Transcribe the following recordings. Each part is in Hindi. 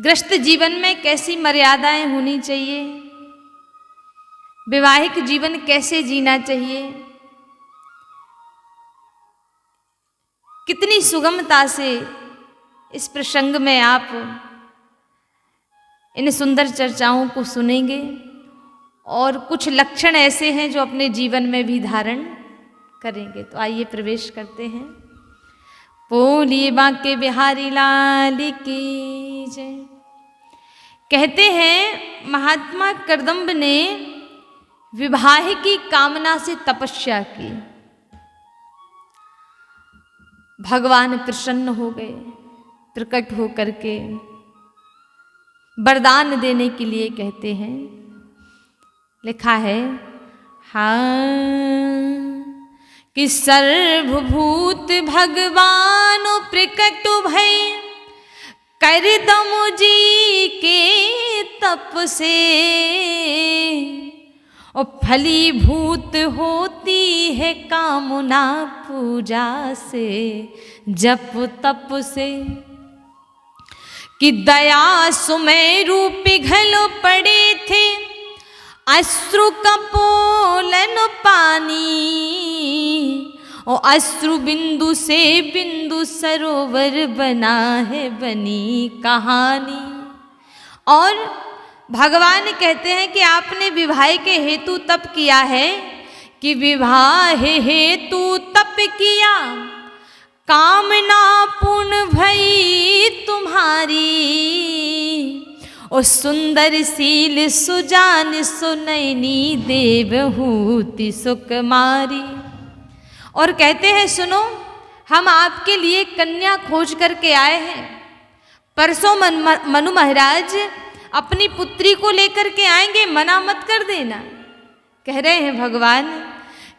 गृहस्थ जीवन में कैसी मर्यादाएं होनी चाहिए, वैवाहिक जीवन कैसे जीना चाहिए, कितनी सुगमता से इस प्रसंग में आप इन सुंदर चर्चाओं को सुनेंगे और कुछ लक्षण ऐसे हैं जो अपने जीवन में भी धारण करेंगे। तो आइए प्रवेश करते हैं। बोलिए बांके बिहारी लाल की जय। कहते हैं महात्मा करदम्ब ने विवाह की कामना से तपस्या की, भगवान प्रसन्न हो गए, प्रकट हो करके वरदान देने के लिए कहते हैं। लिखा है हाँ कि सर्वभूत भगवान प्रकट भय करदम जी के तप से, और फलीभूत होती है कामना पूजा से, जप तप से। कि दया सुमेरु पिघल पड़े थे अश्रु कपोलन पानी, और अश्रु बिंदु से बिंदु सरोवर बना है बनी कहानी। और भगवान कहते हैं कि आपने विवाह के हेतु तप किया है, कि विवाह हेतु तप किया कामना पूर्ण भई तुम्हारी, और सुंदर सील सुजान सुनैनी देवहूति सुकुमारी। और कहते हैं सुनो, हम आपके लिए कन्या खोज करके आए हैं। परसों मनु महाराज अपनी पुत्री को लेकर के आएंगे, मना मत कर देना। कह रहे हैं भगवान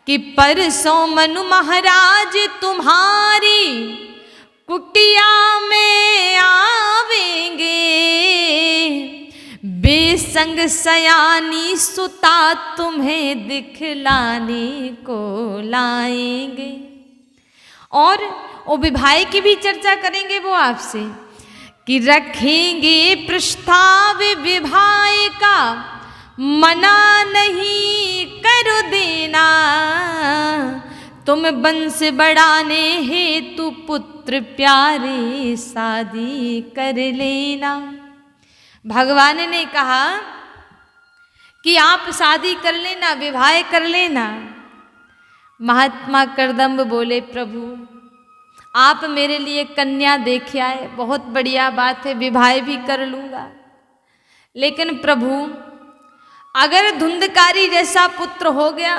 कि परसों मनु महाराज तुम्हारी कुटिया में आवेंगे, बेसंग सयानी सुता तुम्हें दिखलाने को लाएंगे। और वो विवाह की भी चर्चा करेंगे वो आपसे, कि रखेंगे प्रस्ताव विवाह का, मना नहीं करो देना, तुम वंश बढ़ाने हेतु पुत्र प्यारे शादी कर लेना। भगवान ने कहा कि आप शादी कर लेना, विवाह कर लेना। महात्मा करदम्ब बोले प्रभु आप मेरे लिए कन्या देख आए, बहुत बढ़िया बात है, विवाह भी कर लूँगा। लेकिन प्रभु अगर धुंधकारी जैसा पुत्र हो गया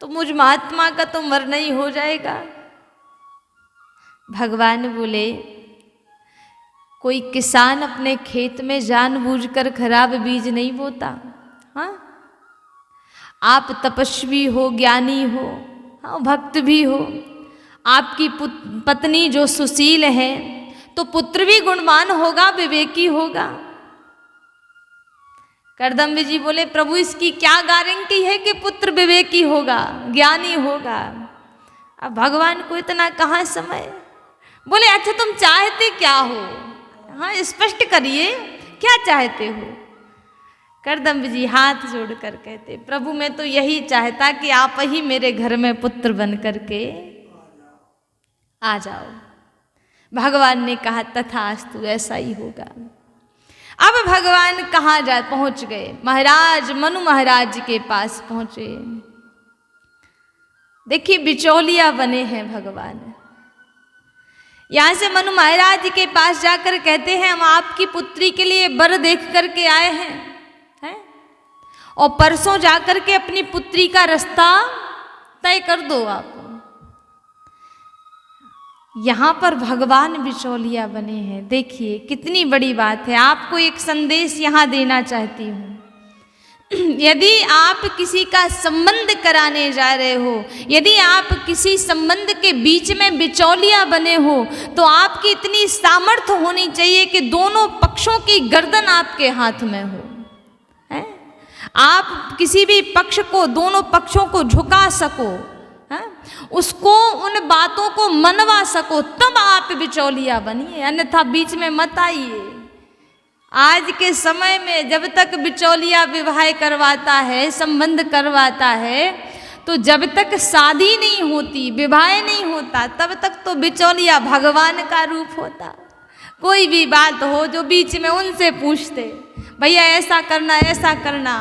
तो मुझ महात्मा का तो मरना ही हो जाएगा। भगवान बोले कोई किसान अपने खेत में जानबूझकर खराब बीज नहीं बोता। हाँ, आप तपस्वी हो, ज्ञानी हो, हाँ, भक्त भी हो, आपकी पत्नी जो सुशील है तो पुत्र भी गुणवान होगा, विवेकी होगा। करदम्ब जी बोले प्रभु इसकी क्या गारंटी है कि पुत्र विवेकी होगा, ज्ञानी होगा। अब भगवान को इतना कहाँ समय। बोले अच्छा तुम चाहते क्या हो, हाँ स्पष्ट करिए क्या चाहते हो। करदम्ब जी हाथ जोड़कर कहते प्रभु मैं तो यही चाहता कि आप ही मेरे घर में पुत्र बन करके आ जाओ। भगवान ने कहा तथास्तु, ऐसा ही होगा। अब भगवान कहाँ जा पहुंच गए, महाराज मनु महाराज के पास पहुंचे। देखिए बिचौलिया बने हैं भगवान। यहां से मनु महाराज के पास जाकर कहते हैं हम आपकी पुत्री के लिए वर देख करके आए हैं, और परसों जाकर के अपनी पुत्री का रास्ता तय कर दो आप। यहाँ पर भगवान बिचौलिया बने हैं। देखिए कितनी बड़ी बात है। आपको एक संदेश यहाँ देना चाहती हूँ। यदि आप किसी का संबंध कराने जा रहे हो, यदि आप किसी संबंध के बीच में बिचौलिया बने हो, तो आपकी इतनी सामर्थ्य होनी चाहिए कि दोनों पक्षों की गर्दन आपके हाथ में हो। है? आप किसी भी पक्ष को, दोनों पक्षों को झुका सको, है? उसको उन बातों को मनवा सको, तब आप बिचौलिया बनिए, अन्यथा बीच में मत आइए। आज के समय में जब तक बिचौलिया विवाह करवाता है, संबंध करवाता है, तो जब तक शादी नहीं होती, विवाह नहीं होता, तब तक तो बिचौलिया भगवान का रूप होता। कोई भी बात हो जो बीच में उनसे पूछते, भैया ऐसा करना ऐसा करना।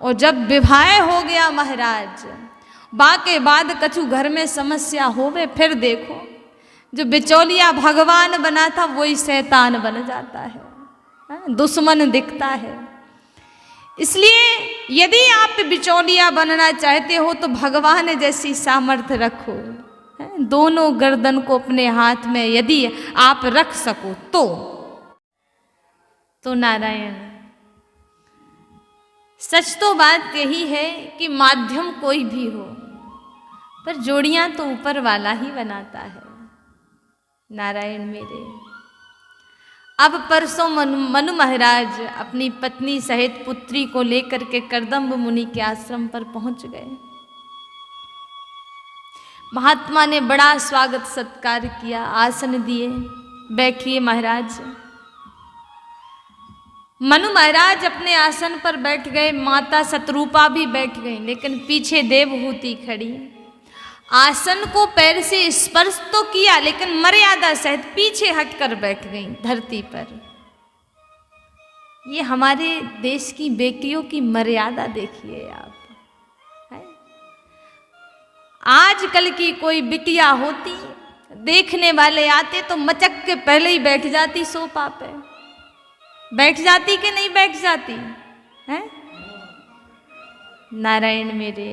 और जब विवाह हो गया महाराज, बाके बाद कछु घर में समस्या होवे, फिर देखो जो बिचौलिया भगवान बना था वही शैतान बन जाता है, दुश्मन दिखता है। इसलिए यदि आप बिचौलिया बनना चाहते हो तो भगवान जैसी सामर्थ्य रखो, दोनों गर्दन को अपने हाथ में यदि आप रख सको तो नारायण। सच तो बात यही है कि माध्यम कोई भी हो, पर जोड़ियां तो ऊपर वाला ही बनाता है। नारायण मेरे। अब परसों मनु महाराज अपनी पत्नी सहित पुत्री को लेकर के करदम्ब मुनि के आश्रम पर पहुंच गए। महात्मा ने बड़ा स्वागत सत्कार किया, आसन दिए, बैठिए महाराज। मनु महाराज अपने आसन पर बैठ गए, माता शतरूपा भी बैठ गई, लेकिन पीछे देवहूति खड़ी। आसन को पैर से स्पर्श तो किया, लेकिन मर्यादा सहित पीछे हटकर बैठ गई धरती पर। ये हमारे देश की बेटियों की मर्यादा देखिए आप। आजकल की कोई बिटिया होती, देखने वाले आते तो मचक के पहले ही बैठ जाती, सोफा पे बैठ जाती कि नहीं बैठ जाती है? नारायण मेरे।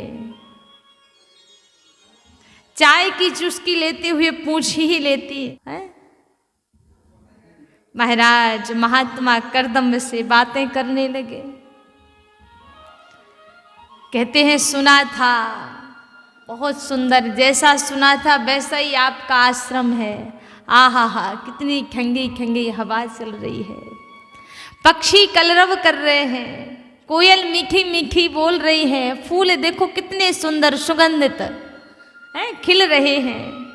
चाय की चुस्की लेते हुए पूछ ही लेती है। महाराज महात्मा करदम्ब से बातें करने लगे। कहते हैं सुना था, बहुत सुंदर, जैसा सुना था वैसा ही आपका आश्रम है। आहा हा, कितनी ठंडी ठंडी हवा चल रही है, पक्षी कलरव कर रहे हैं, कोयल मीठी मीठी बोल रही है, फूल देखो कितने सुंदर सुगंधित हैं, खिल रहे हैं।